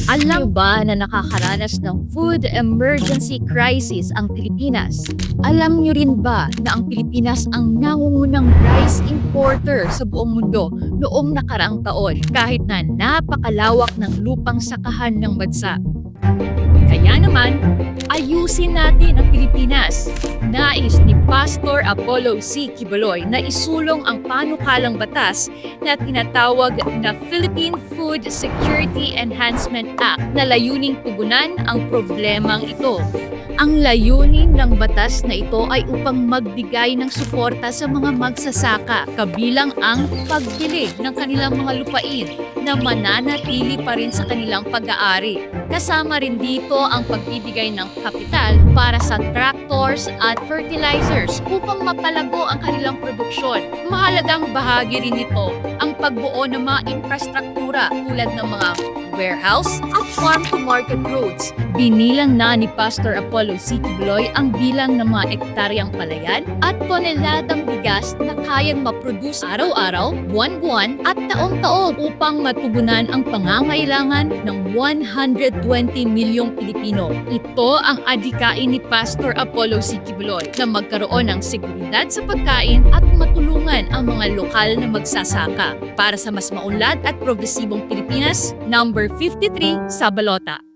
Alam ba na nakakaranas ng food emergency crisis ang Pilipinas? Alam niyo rin ba na ang Pilipinas ang nangungunang rice importer sa buong mundo noong nakaraang taon kahit na napakalawak ng lupang sakahan ng bansa? Kaya naman, ayusin natin ang Pilipinas. Nais ni Pastor Apollo C. Quiboloy na isulong ang panukalang batas na tinatawag na Philippine Food Security Enhancement Act na layuning tugunan ang problemang ito. Ang layunin ng batas na ito ay upang magbigay ng suporta sa mga magsasaka, kabilang ang pagbili ng kanilang mga lupain na mananatili pa rin sa kanilang pag-aari. Kasama rin dito ang pagbibigay ng kapital para sa tractors at fertilizers upang mapalago ang kanilang produksyon. Mahalagang bahagi rin nito ang pagbuo ng mga infrastruktura tulad ng mga warehouse at farm-to-market roads. Binilang na ni Pastor Apollo C. Quiboloy ang bilang ng mga ektaryang palayan at toneladang bigas na kayang maproduce araw-araw, buwan-buwan at taong-taon upang matugunan ang pangangailangan ng 120 milyong Pilipino. Ito ang adhikain ni Pastor Apollo C. Quiboloy na magkaroon ng seguridad sa pagkain at matulungan ang mga lokal na magsasaka. Para sa mas maunlad at progresibong Pilipinas, number 53 sa balota.